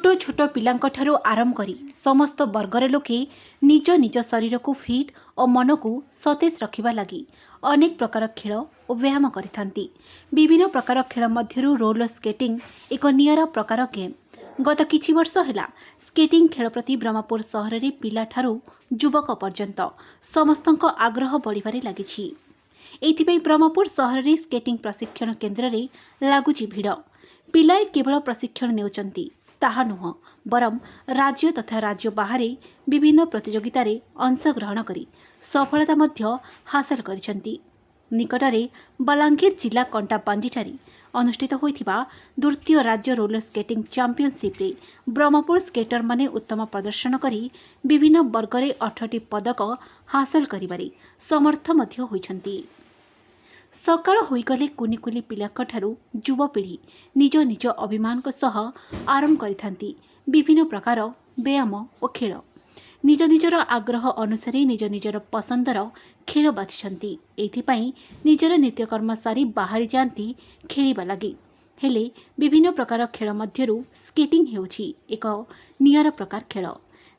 छोट छोट पिलांकठारु आरंभ करी समस्त वर्गर लोके निज निज शरीर को फिट और मन को सतेज रखिबा लगी अनेक प्रकार खेल और व्यायाम करिथांती। विभिन्न प्रकार खेल मध्यरु रोलर स्केटिंग एक नियारा प्रकार गेम। गत किछि वर्ष हैला स्केटिंग खेल प्रति ब्रह्मपुर सहर रे पिला ठारु युवक पर्यंत समस्तक आग्रह बढ़िबारे लागिछि। एथिपई ब्रह्मपुर सहर रे स्केटिंग प्रशिक्षण केन्द्र रे लागुछि भिड़। पिलाए केवल प्रशिक्षण नेउचंती ताहा नुह बरम राज्य तथा राज्य बाहर विभिन्न प्रतियोगिता रे अंशग्रहण करी सफलता मध्य हासिल करिसंती। निकटरे बलांगीर जिला कंटाबांजीठारी अनुष्ठित होइथिबा द्वितीय राज्य रोलर स्केटिंग चैंपियनशिप रे ब्रह्मपुर स्केटर माने उत्तम प्रदर्शन करी विभिन्न वर्ग रे 8टी पदक हासिल करिबारे समर्थ मध्य होइछंती। सकाळ होइगले कुनी कुनी पिलाकठारु युवपीढ़ी निज निज अभिमान सह आरंभ करिथांती विभिन्न प्रकार व्यायाम और खेल। निज निजर आग्रह अनुसार निज निजर पसंदर खेल बाछिछंती। एथिपाई निजर नित्यकर्म सारी बाहरी जाती खेलिबा लागि। हेले विभिन्न प्रकार खेल मध्यरु स्केटिंग हेउछि एक नियारा प्रकार खेल।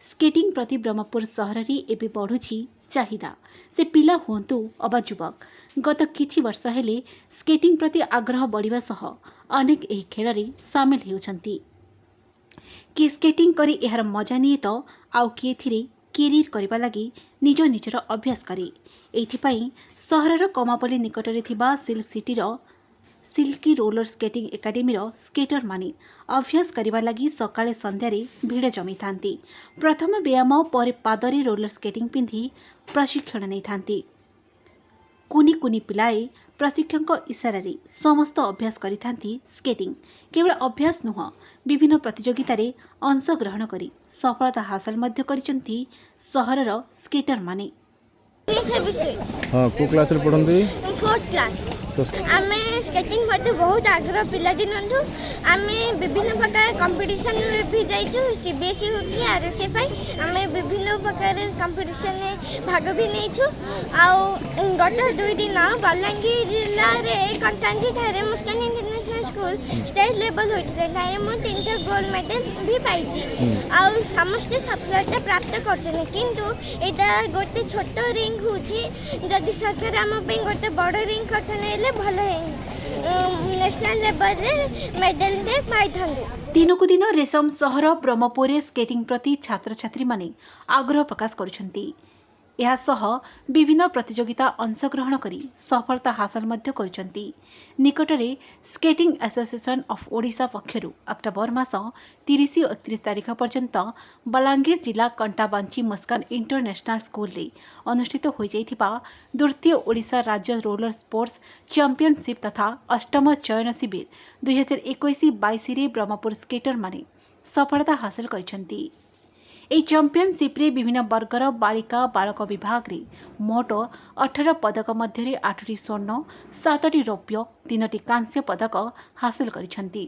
स्केटिंग प्रति ब्रह्मपुर सहर रे एबे बढ़ुछि चाहिदा। से पिला हुंतु अबा युवक गत किछि वर्ष हेले स्केटिंग प्रति आग्रह बढ़िबा सह अनेक एही खेल रे शामिल हेउछंती। कि स्केटिंग करी एहार मजा निए तो आउ किए थिरे कैरियर करबा लागि निज निजर अभ्यास करे। एथिपाई सहरर कमापल्ली निकटरे थिबा सिल्क सिटी रो सिल्की रोलर स्केटिंग एकाडेमी रो स्केटर माने अभ्यास करबा लागि सकाळे संध्यारे भिड़ जमी थांती। प्रथम व्यायाम पर पादरे रोलर स्केटिंग पिंधि प्रशिक्षण नै थांती। कुनी कुनी पिलाए प्रशिक्षक इशारा रे समस्त अभ्यास करिथांती। स्केटिंग केवल अभ्यास नुह विभिन्न प्रतियोगिता रे अंशग्रहण करी सफलता हासिल मध्य करिसंती सहरर स्केटर माने। हां को क्लास रे पढंती? 4th class. आमे स्केटिंग मते बहुत आग्रह पिला दिनंदु आमे विभिन्न प्रकार कंपटीशन रे भी जाइछु। सीबीएसई हो कि आरएसएफआई आमे विभिन्न प्रकार कंपटीशन में भाग भी नेछु। आउ गत 2 दिन बलांगीर जिल्ला रे कंटांजी थारे मुस्कान इंटरनेशनल स्कूल स्टेट लेवल होइते थारे मो 3टा गोल्ड मेडल भी पाइछि। आउ समस्त सफलता प्राप्त करछन। किंतु एटा गोटे छोट रिंग होछि जदि सरकार हम पे गोटे बड़ रिंग करथने भल नेशनल लेवल रे मेडल दे पाइथांगे। दिनकु दिन रेशम सहर ब्रह्मपुर स्केटिंग प्रति छात्र छात्री माने आग्रह प्रकाश करुछंती। यह सह विभिन्न प्रतियोगिता अंशग्रहण करी सफलता हासिल मध्य करुछंती। निकटरे स्केटिंग एसोसिएशन ऑफ ओडिशा पक्षरु अक्टोबर मास 30 और 31 तारिख पर्यंत बलांगीर जिला कंटाबांची मुस्कान इंटरनेशनल स्कूल रे अनुष्ठित हो जाइथिबा द्वितीय ओडिशा राज्य रोलर स्पोर्ट्स चैंपियनशिप तथा अष्टम चयन शिविर 2021-22 रे ब्रह्मपुर स्केटर माने सफलता हासिल करिसंती। ए चैंपियनशिप रे विभिन्न वर्गर बालिका बालक विभाग रे मोट 18 पदक मध्य 8टी स्वर्ण 7टी रौप्य 3टी कांस्य पदक हासिल करिसंती।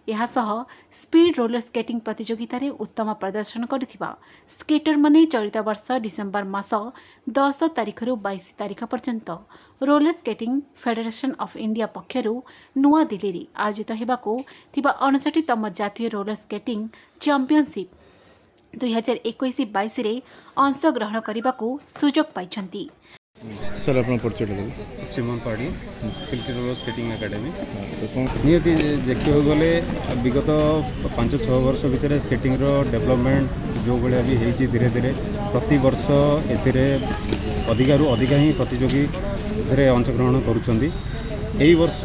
यह सह स्पीड रोलर स्केटिंग प्रतियोगिता रे उत्तम प्रदर्शन करिथिबा स्केटर माने चलित वर्ष डिसेंबर मास 10 तारिख रु 22 तारिख पर्यंत roller skating federation of India पक्षरु नुआ दिल्ली रे आयोजित हेबाको थिबा 59तम जातीय रोलर स्केटिंग चैंपियनशिप 2021-22 रे अंशग्रहण करने सुजोग पाइछंती। सर अपना परिचय देबे। श्रीमान पाड़ी सिल्की रोलर स्केटिंग एकेडमी नियति देखियो गले विगत 5-6 वर्ष भितर स्केटिंग रो डेवलपमेंट जो भले भी हेची धीरे धीरे प्रति वर्ष एथिरे अधिकारु अधिका ही प्रतियोगी एथिरे अंशग्रहण करूछंती। एई वर्ष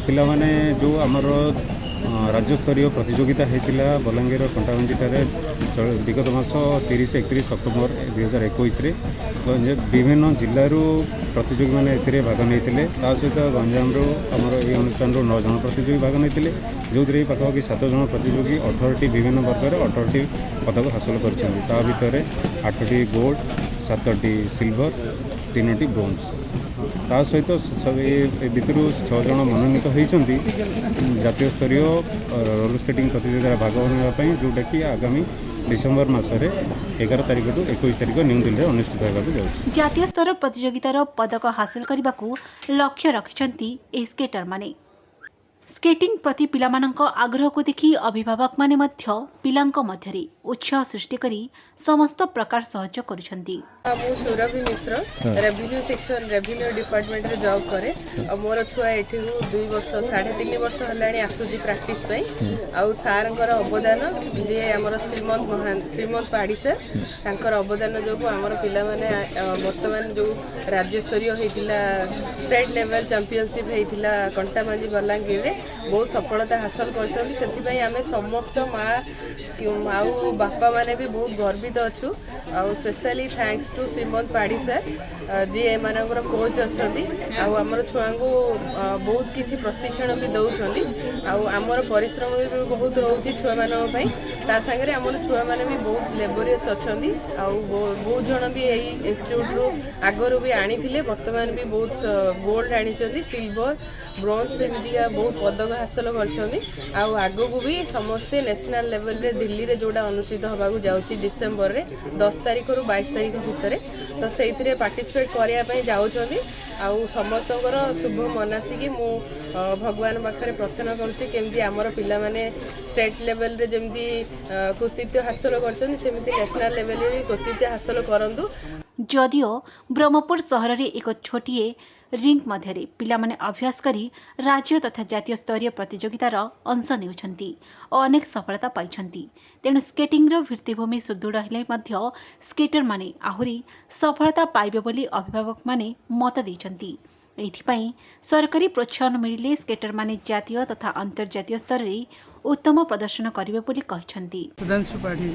पिला माने जो हमर राज्य स्तरीय प्रतियोगिता होता बलांगीर कंटाबांजीठारे विगत मास 30-31 अक्टोबर 2021 विभिन्न जिलूर प्रतियोगी मैंने भाग नहीं सहित गंजाम आमर ये अनुष्ठान 9 जन प्रतियोगी भाग नहीं जो पाखापाखि 7 जन प्रतियोगी 18टी विभिन्न वर्ग 18टी पदक हासिल कर 8टी गोल्ड 7टी सिल्वर 3टी ब्रोंज ता सहित भितर 6 जन मनोनीत होती जातीय स्तरीय रोलर स्केटिंग प्रतियोगिता भाग होने जोटा कि आगामी डिसेम्बर मासरे 11 तारिख रु 21 तारिख न्यू दिल्ली अनुष्ठित होगा जाउछि। जातीय स्तर प्रतियोगितार पदक हासिल करने लक्ष्य रखिछंती ए स्केटर माने। स्केटिंग प्रति पिलामानंक आग्रह को देखि अभिभावक माने मध्य पिलांक मध्यरे उत्साह सृष्टि करी समस्त प्रकार सहयोग करुछंती। मु सुरभि मिश्र रेवेन्यू सेक्शन रेवेन्यू डिपार्टमेंट रे जॉब करे और मोर छुआ एठी 2 वर्ष 3.5 वर्ष हलाणी आसुजी प्रैक्टिस पई आउ सारंकर अवदान जे हमर श्रीमंत पाड़ी सर तांकर अवदान जो हमर पिला माने वर्तमान जो राज्य स्तरीय हेतिला स्टेट लेवल चैंपियनशिप हेतिला कंटामांजी बलांगीर रे बहुत सफलता हासिल करछन। सेथि पई हमें समस्त माँ आउ बापा माने भी बहुत गर्वित अच्छु आउ स्पेशली थैंक्स टू श्रीमंत पाड़ी सर जी एमानकर कोच अच्छी आमर छुआ को बहुत किसी प्रशिक्षण भी दौरान आमर परिश्रम भी बहुत रोचे छुआ मानी सागर आम छुआ मैंने भी बहुत लेबोरियस अच्छा बहुत जन भी यही इंस्टीट्यूट रु आगर भी आनी बर्तमान भी बहुत गोल्ड आनी सिल्वर ब्रोंज एमतीका बहुत पदक हासिल कर भी समस्ते नेशनल लेवल रे दिल्ली रे जोड़ा अनुष्ठित होगा जाऊँगी डिसेम्बर रे 10 तारीख रु 22 तारीख भितर तो से पार्टिसिपेट करने जाऊँगी आउ समस्त शुभ मनासिकी मु भगवान पाखे प्रार्थना करुँची आमर पिला माने स्टेट लेवल रे जमती कृतित्व हासिल करछन्ती नेशनल लेवल रे कृतित्व हासिल करंतु। जदियो ब्रह्मपुर सहर रे एक छोटिए रिंग मध्यरे पिलामाने अभ्यास करी राज्य तथा जातीय स्तरीय प्रतियोगितार अंश नेउछन्ती और अनेक सफलता पाइछन्ती। तेणु स्केटिंग रो भित्तिभूमि सुदृढ़ हेले मध्य स्केटर माने आहुरी सफलता पाइबे बोली अभिभावक माने मत दैछन्ती। एथिपाई सरकारी प्रोत्साहन मिलिले स्केटर माने जातीय तथा अंतर्जातीय स्तर रे उत्तम प्रदर्शन करिवे बोली कहिछन्ती। सुधांशु पाठी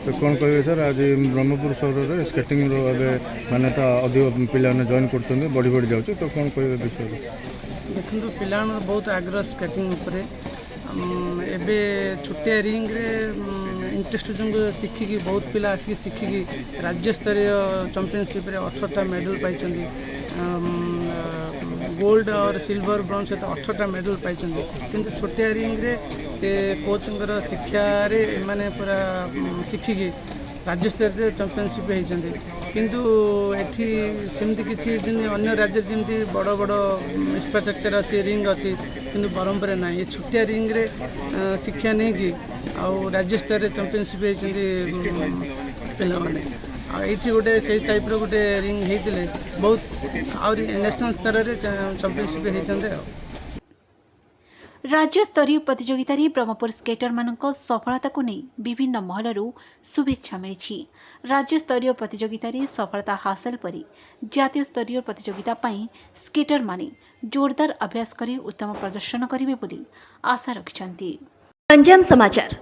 तो कोन कहबे सर आज ब्रह्मपुर शहर रे स्केटिंग रो अबे माने ता अधिक पिला ने जॉइन करछन्ते बड़ी जाउछ तो कोन कहबे विषय देखंतु पिला ने बहुत आग्रह स्केटिंग ऊपर एबे छोटे रिंग रे इंटरेस्ट जो शिखिकी बहुत पिला आसिक शिखिकी राज्य स्तरीय चैंपियनशिप रे 18टा मेडल पाइछन्ती गोल्ड और सिल्वर ब्रोंज सहित 18टा मेडल पाई किंतु छोटिया रिंग रे से कोचर शिक्षा रे माने पूरा शिखिकी राज्य स्तर चैंपियनशिप होती किंतु एठी सेमती किसी अन्य राज्य जमी बड़ बड़ इंफ्रास्ट्रक्चर अच्छी रिंग अच्छी किंतु ब्रह्मपुर ना ये छोटिया रिंग रे शिक्षा नहीं कि आउ राज्य स्तर चैंपियनशिप होती पिला माने ये गोटे से टाइप गोटे रिंग होते बहुत आउरी नेशनल स्तर में चैंपियनशिप होते। राज्य स्तरीय प्रतियोगिता ब्रह्मपुर स्केटर मानक सफलता को नहीं विभिन्न महलू शुभेच्छा मिली। राज्य स्तरीय प्रतियोगिता सफलता हासिल पर जातीय स्तरीय प्रतियोगिता स्केटर माने जोरदार अभ्यास करी उत्तम प्रदर्शन करेंगे बोली आशा रखिछन्ती। गंजाम समाचार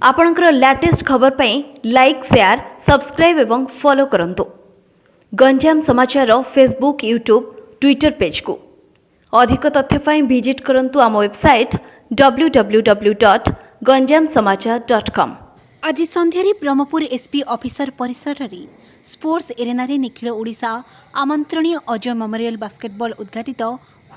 आपणकर लेटेस्ट खबर पई लाइक शेयर सब्सक्राइब एवं फॉलो करंतु। गंजाम समाचार फेसबुक यूट्यूब ट्विटर पेज को अधिक तथ्य पई विजिट करंतु आम वेबसाइट www.ganjamsamachar.com। आज संध्यारे ब्रह्मपुर एसपी ऑफिसर परिसर रे स्पोर्ट्स एरेना रे निखिल ओडिशा आमंत्रणीय अजय मेमोरियल बास्केटबॉल उद्घाटित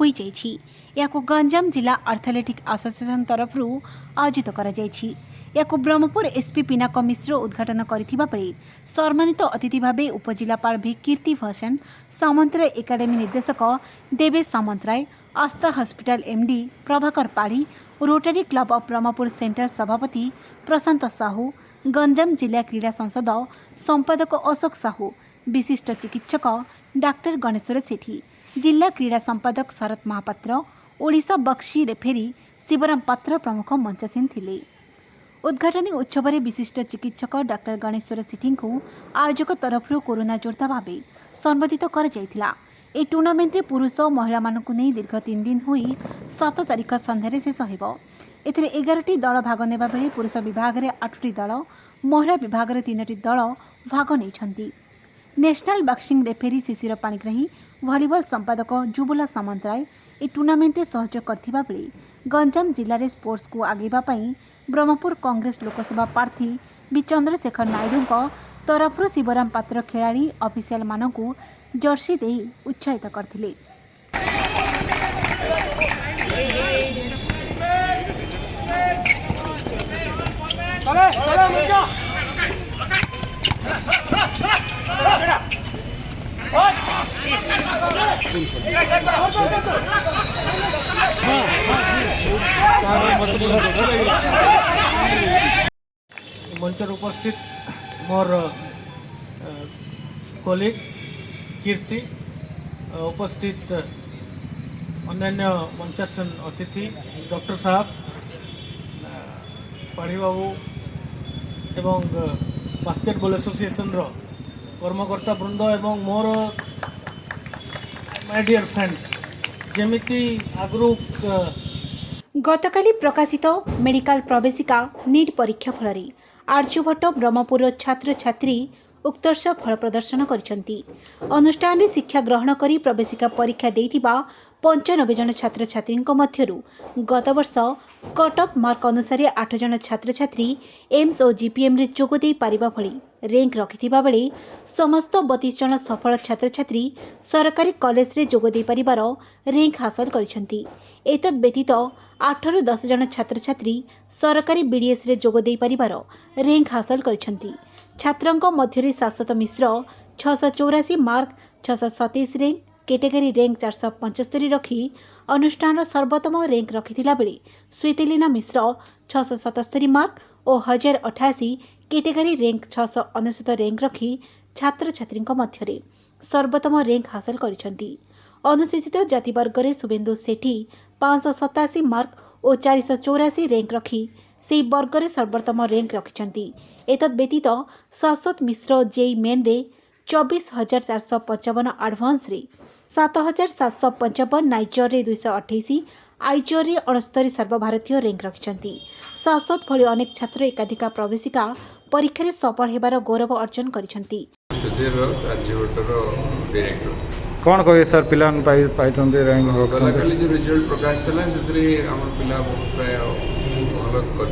होई जाइछि। याको गंजाम जिला एथलेटिक एसोसिएशन तरफ आयोजित करा जाइछि। याको ब्रह्मपुर एसपी पिनाक मिश्र उद्घाटन करथिबा बेले सम्मानित अतिथि भावे उपजिलापाल भी कीर्ति भूषण सामंतराय एकाडेमी निर्देशक Debesh Samantaray Astha hospital MD Prabhakar Padhi Rotary Club of Brahmapur central सभापति प्रशांत साहू गंजाम जिला क्रीड़ा संसद संपादक अशोक साहू विशिष्ट चिकित्सक डाक्टर गणेश्वर सेठी जिला क्रीड़ा संपादक शरत महापात्र ओडिशा बक्सी रेफेरी शिवराम पात्र प्रमुख मंचासीन थिले। उद्घाटनी उत्सव में विशिष्ट चिकित्सक डाक्टर गणेश्वर सेठी को आयोजक तरफ कोरोना योद्धा भाव संबोधित कर ए टूर्णामेंट रे पुरुष और महिला मानकु नहीं दीर्घ 3 दिन हुई 7 तारीख संध्यारे शेष हो। एथिरे 11टी दल भाग नेबा बेले पुरुष विभाग में 8टी दल महिला विभाग में 3टी दल भाग नहीं। नेशनल बॉक्सिंग रेफेरी शिशिर पाणिग्राही वॉलीबॉल संपादक जुबुला सामंतराय ए टूर्णामेंट में सहयोग करथिबा बेले गंजाम जिले में स्पोर्ट्स को आगेबा पई ब्रह्मपुर कांग्रेस लोकसभा प्रार्थी बी चंद्रशेखर नायडू तरफ शिवराम पात्र खेलाड़ी ऑफिशियल मानकु जर्सी दे उत्साहित करथिले। मंचर उपस्थित मोर कलिग कीर्ति उपस्थित अन्यान्य मंचासन अतिथि डॉक्टर साहब पाढ़ी बाबू एवं बास्केटबॉल एसोसिएशन रो कर्मकर्ता वृंद एवं मोर माय डियर फ्रेंड्स जेमिति आगु गतकाली प्रकाशित मेडिकल प्रवेशिका नीट परीक्षा फल आर्यभट्ट ब्रह्मपुर छात्र छात्री उत्कर्ष फल प्रदर्शन करिसेंती। अनुष्ठान में शिक्षा ग्रहण करी प्रवेशिका परीक्षा देइथिबा 95 जन छात्र छात्री मध्यरु गत वर्ष कट ऑफ मार्क अनुसार 8 जन छात्र छात्री एम्स और जीपीएम रे जोग दे पारिबा भली रैंक रखिथिबा बेले समस्त 32 जन सफल छात्र छात्री सरकारी कॉलेज रे जोग दे पारिबार रैंक हासिल करिसेंती। एतद व्यतीत 8 रु 10 जन छात्र छात्री सरकारी बीडीएस रे जोग दे पारिबार रैंक हासिल करिसेंती। छात्रंक मध्यरे शाश्वत मिश्र 684 मार्क 627 रैंक कैटेगरी रैंक 475 रखी अनुष्ठान सर्वोत्तम रैंक रखिथिला बेले स्वीतिलीना मिश्र 677 मार्क और 1088 कैटेगरी रैंक 699 रैंक रखी छात्र छात्री मध्यरे सर्वोत्तम रैंक हासिल करिसेंती। अनुसूचित जाति वर्ग में शुभेन्दु सेठी 587 मार्क और 484 रैंक रखी से वर्ग में सर्वोत्तम रैंक रखिंट। एतद व्यतीत शाश्वत मिश्र जेई मेन रे 24,455 आडभांस रे 7,755 नाइजर रे 228 आइजर रे 69 सर्वभारतीय रैंक रखिंट। शाश्वत भली अनेक छात्र एकाधिका प्रवेशिका परीक्षा रे सफल हेबार गौरव अर्जन करिसेंती। सुधीर डायरेक्टर कौन कहे सर पिला रैंक गला काली जो रिजल्ट प्रकाश थला से आम पिला बहुत प्राय भल कर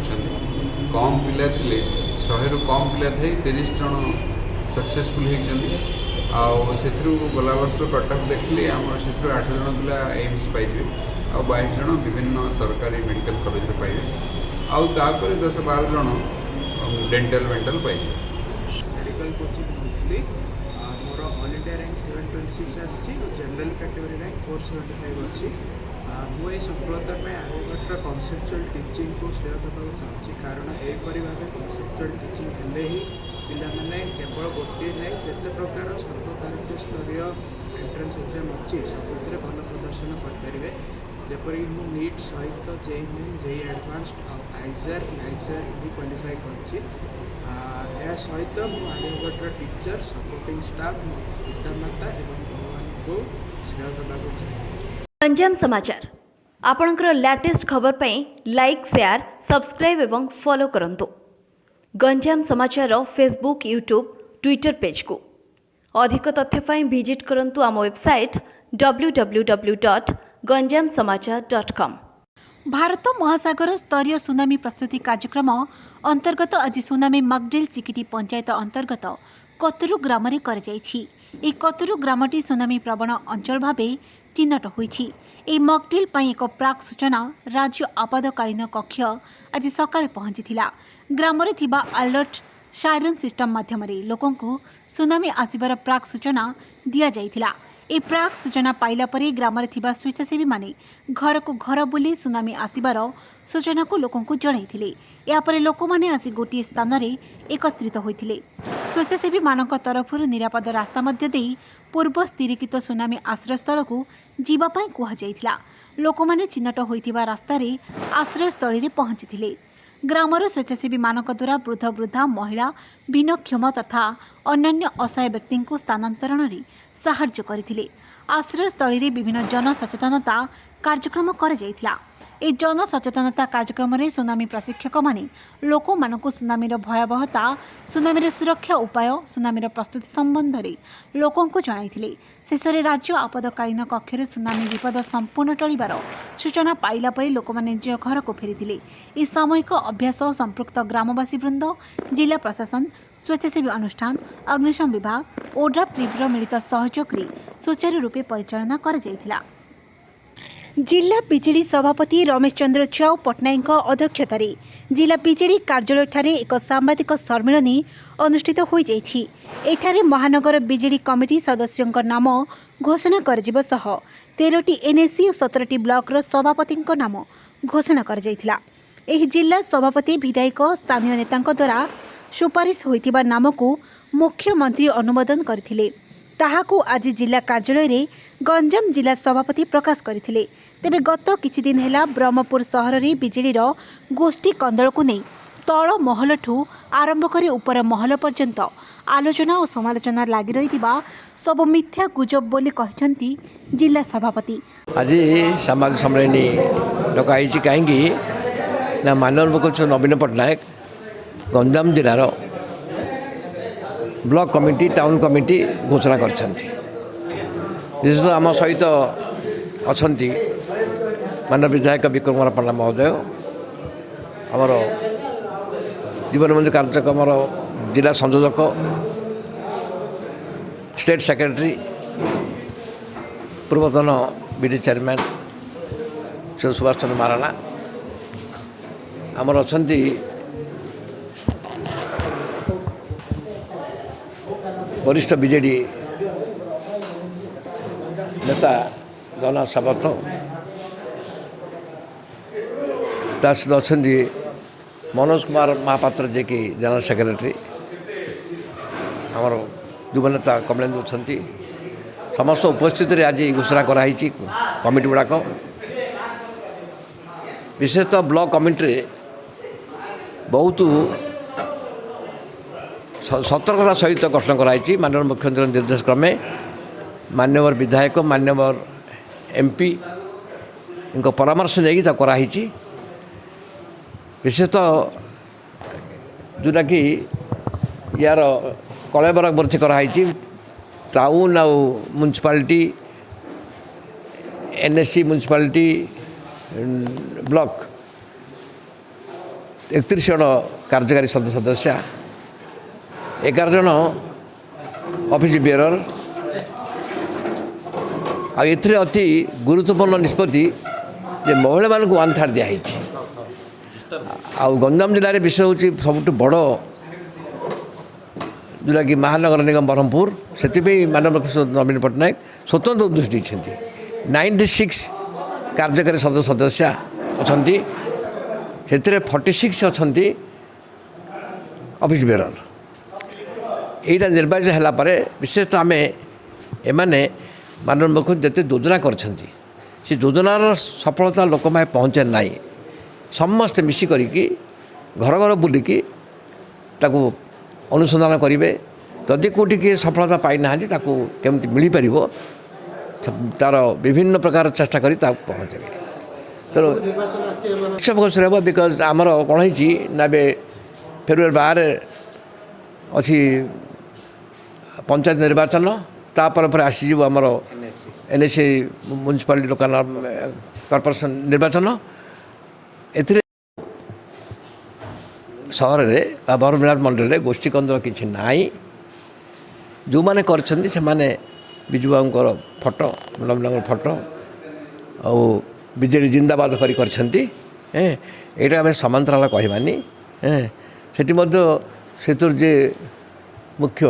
कम पिला थे 100 रु कम पिला थे 30 जन सक्सेसफुल होती गला वर्ष कटअफ देखिए आम से 8 जन पिला एम्स पाइबे आ 22 जन विभिन्न सरकारी मेडिकल कॉलेज पाइबे आउे 10-12 जन डेंटल वेंटल पाइबे। मेडिकल कोचिंग नौली मोर ऑल इंडिया रैंक 726 आसी जनरल कैटेगरी रैंक 475 अच्छी मुझे सफलता में आर्यभट्ट कनसेप्चुअल टीचिंग को श्रेय देवाक चाहूँगी कारण एपरी भाव कनसेप्चुअल टीचिंग हेले ही पिलाने केवल गोटे ना जिते प्रकार सर्वकारीय स्तरीय एंट्रेंस एग्जाम अच्छी सब भल प्रदर्शन करेंगे जपरी मु नीट सहित JEE Main JEE Advanced IISER NISER भी क्वालिफाई कर सहित आर्यभट्ट टीचर सपोर्टिंग स्टाफ पितामाता एवं भगवान को श्रेय देवाक चाहे। गंजाम समाचार आपणकर लेटेस्ट खबर पई लाइक शेयर सब्सक्राइब एवं फॉलो करंतु। गंजाम समाचार फेसबुक यूट्यूब ट्विटर पेज को अधिक तथ्य पई विजिट करंतु आम वेबसाइट www.ganjamsamachar.com। भारत महासागर स्तरीय सुनामी प्रस्तुति कार्यक्रम अंतर्गत आज सुनामी मकडिल चिकिटी पंचायत अंतर्गत कतुरु ग्राम रे कर जायछि। ए कतुरु ग्रामटी सुनामी प्रवण अंचल भावे चिन्हट होइछि। ए मकडिल पई एक प्राक सूचना राज्य आपातकालीन कक्ष आज सकाळे पहुंचीथिला। ग्राम रे थिबा अलर्ट सायरन सिस्टम माध्यम रे लोकंकु सुनामी आसिबार प्राक सूचना दिया जायथिला। ए प्राक सूचना पाइला परे ग्राम रे थिबा स्वेच्छासेवी माने घर को घर बुली सुनामी आसिबार सूचना को लोकों को जणाइथिले। या परे लोक माने आसी गोटी स्थान रे एकत्रित होइथिले। स्वेच्छासेवी मानक तरफरु निरापद रास्ता मध्य देई पूर्व स्थिरीकृत सुनामी आश्रयस्थल को जीवा पई कुहा जाइथिला। लोक माने चिन्हट होइथिबा रास्ता रे आश्रयस्थल रे पहुंचीथिले। ग्रामर स्वेच्छासेवी मानक द्वारा वृद्ध वृद्धा महिला भिन्नक्षम तथा अन्यान्य असहाय व्यक्ति को स्थानांतरण रे साहाय्य करथिले। आश्रयस्थल रे विभिन्न जनसचेतनता कार्यक्रम कर जाइथिला। ए जनसचेतनता कार्यक्रम रे सुनामी प्रशिक्षक माने लोक मानकु सुनामीर भयावहता सुनामीर सुरक्षा उपाय सुनामीर प्रस्तुति संबंध रे लोकों को जणाइथिले। शेषरे राज्य आपदकालीन कक्षरे सुनामी विपद संपूर्ण टळिबार सूचना पाइला परे लोक माने निज घर को फेरिथिले। ए सामूहिक अभ्यास संपृक्त ग्रामवासी वृंद जिला प्रशासन स्वेच्छासेवी अनुष्ठान अग्निशम विभाग ओड्राफ टीमर मिलित सहयोग रे सुचारू रूपे परिचालना कर जाइथिला। जिला बीजेडी सभापति रमेश चंद्र चाउ पट्टनायक अध्यक्षतार जिला बीजेडी कार्यालय ठारे एक सांबादिक सम्मेलन अनुष्ठित हो जाइछि। एठारे महानगर बीजेडी कमिटी सदस्यों नाम घोषणा कर 13टी एनएसी और 17टी ब्लॉक सभापति नाम घोषणा कर जाइथिला। ଏହି ଜିଲ୍ଲା ସଭାପତି ବିଧାୟକ ସ୍ଥାନୀୟ ନେତାଙ୍କ ଦ୍ୱାରା ସୁପାରିଶ ହୋଇଥିବା ନାମକୁ ମୁଖ୍ୟମନ୍ତ୍ରୀ ଅନୁମୋଦନ କରିଥିଲେ। ତାହାକୁ ଆଜି ଜିଲ୍ଲା କାର୍ଯ୍ୟାଳୟରେ ଗଞ୍ଜାମ ଜିଲ୍ଲା ସଭାପତି ପ୍ରକାଶ କରିଥିଲେ। ତେବେ ଗତ କିଛି ଦିନ ହେଲା ବ୍ରହ୍ମପୁର ସହରରେ ବିଜେଡିର ଗୋଷ୍ଠୀ କନ୍ଦଳକୁ ନେଇ ତଳ ମହଲଠୁ ଆରମ୍ଭ କରି ଉପର ମହଲ ପର୍ଯ୍ୟନ୍ତ ଆଲୋଚନା ଓ ସମାଲୋଚନା ଲାଗି ରହିଥିବା ସବୁ ମିଥ୍ୟା ଗୁଜବ ବୋଲି କହିଛନ୍ତି ଜିଲ୍ଲା ସଭାପତି। ଆଜି ସମାଜ ସମ୍ମିଳନୀ ଡକାହେଇଛି କାହିଁକି ନା ମାନ୍ୟବର ମୁଖ୍ୟମନ୍ତ୍ରୀ ନବୀନ ପଟ୍ଟନାୟକ ଗଞ୍ଜାମ ଜିଲ୍ଲାର ବ୍ଲକ କମିଟି ଟାଉନ୍ କମିଟି ଘୋଷଣା କରିଛନ୍ତି। ବିଶେଷତଃ ଆମ ସହିତ ଅଛନ୍ତି ମାନ୍ୟ ବିଧାୟକ ବିକ୍ରମ କୁମାର ପଣ୍ଡା ମହୋଦୟ, ଆମର ଜୀବନ ବନ୍ଧୁ କାର୍ଯ୍ୟକ୍ରମର ଜିଲ୍ଲା ସଂଯୋଜକ, ଷ୍ଟେଟ୍ ସେକ୍ରେଟାରୀ, ପୂର୍ବତନ ବିଡି ଚେୟାରମ୍ୟାନ୍ ଶ୍ରୀ ସୁଭାଷ ଚନ୍ଦ୍ର ମହାରାଣା, ଆମର ଅଛନ୍ତି वरिष्ठ बीजेडी नेता जगन्नाथ सावत, ता सहित अच्छा मनोज कुमार महापात्र जे कि जनरल सेक्रेटरी, आमर युव नेता कमलेन्दु अच्छा, समस्त उपस्थित आज घोषणा कराई कमिटी गुड़ाक। विशेषतः ब्लॉक कमिटी बहुत सतर्कता सहित गठन कराई। माननीय मुख्यमंत्री निर्देश क्रमे मान्यवर विधायक मान्यवर एमपी इनका परामर्श नहीं कराई। विशेषतः जोटा कि यार कलयबराग वृद्धि कराई टाउन आउ म्युनिसिपालिटी एनएससी म्युनिसिपालिटी ब्लॉक 31 जन कार्यकारी सदस्य 11 जन ऑफिस बेरर अति गुरुत्वपूर्ण निष्पत्ति जे महिला मानक 1/3 दिखाई। गंजाम जिले में विषय हूँ सब बड़ जोटा कि महानगर निगम ब्रह्मपुर से माननीय मुख्यमंत्री नवीन पट्टनायक स्वतंत्र दृष्टि देते। 96 कार्यकारी सदस्य अच्छा से 46 अच्छा ऑफिस बेरर। यहाँ निर्वाचित है विशेषतः आम एमाने माननीय मुख्यमंत्री जिते योजना कर योजनार सफलता लोक में पहुँचे ना। समस्ते मिसिक घर घर बुलिकी ताकू अनुसंधान करेंगे जदि कौटी किए सफलता पाई ना केमती मिल पार तार विभिन्न प्रकार चेष्टा कर पहुँचे। तो बिकज आमर कौन ना फेब्रुआरी 12 अच्छी पंचायत निर्वाचन तापर आसीज आमर एनएससी म्युनिसिपालिटी लोकल कॉर्पोरेशन निर्वाचन। एथिरे सहर में बरमिनाथ मंडल में गोष्ठी कंदल किसी ना। जो मैंने कर विजु बाबूर फोटो नवीन फोटो आ बीजेडी जिंदाबाद कर समांतराल कहवानी से जे मुख्य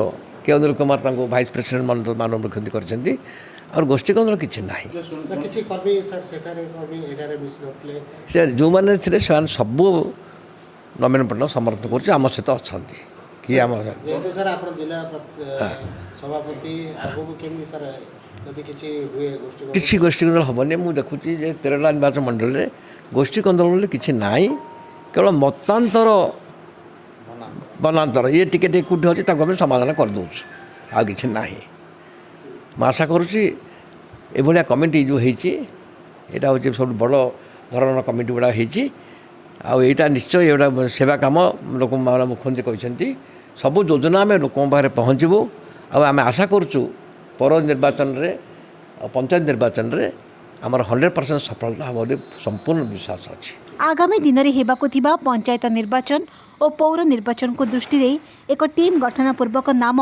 के अनिल कुमार भाइस प्रेसिडेंट माननीय मुख्यमंत्री करछंती और गोष्ठी कंदल किसी ना। से जो मैंने थे से सबू नवीन पट्टनायक समर्थन कर आम सहित अच्छा किए आम किसी गोष्ठी कंदल हेनी। मुझे देखुची तेरला निर्वाचन मंडल में गोष्ठी कंदल बोले किसी ना। केवल मतांतर बनातर ये टिके टिके कूटी अच्छे आम समाधान करदे आ कि ना। आशा करुँची ये कमिटी जो होता हूँ सब बड़ धरण कमिटी गुड़ा होटा निश्चय ये सेवा कम लोक मुख्यमंत्री कहते सबू योजना आम लोक पाखे पहुँचबू। आम आशा करुँ पर निर्वाचन रे पंचायत निर्वाचन रे आमर 100% सफलता हम संपूर्ण विश्वास अच्छी। आगामी दिन में हेबाकु थिबा पंचायत निर्वाचन और पौर निर्वाचन को दृष्टि रे एक टीम गठन पूर्वक नाम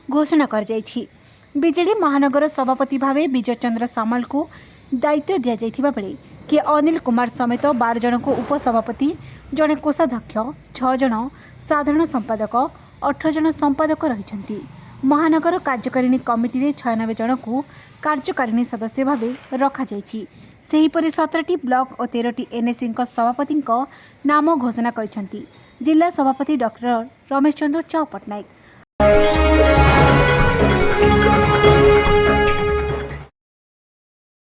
घोषणा कर जायछि। बीजेडी महानगर सभापति भावे विजय चंद्र सामल को दायित्व दिया जायथिबा बेले कि अनिल कुमार समेत 12 जन को उपसभापति, जड़े कोषाध्यक्ष, 6 जन साधारण संपादक, 18 जन संपादक रहिछन्ति महानगर कार्यकारिणी कमिटी 96 जनकू कार्यकारिणी सदस्य भावे रखाଯାଇଛି। सेहीपरि 17टी ब्लॉक और 13टी एनएससी सभापति नाम घोषणा କରିଛନ୍ତି जिला सभापति डॉक्टर रमेश चंद्र चौ पट्टनायक।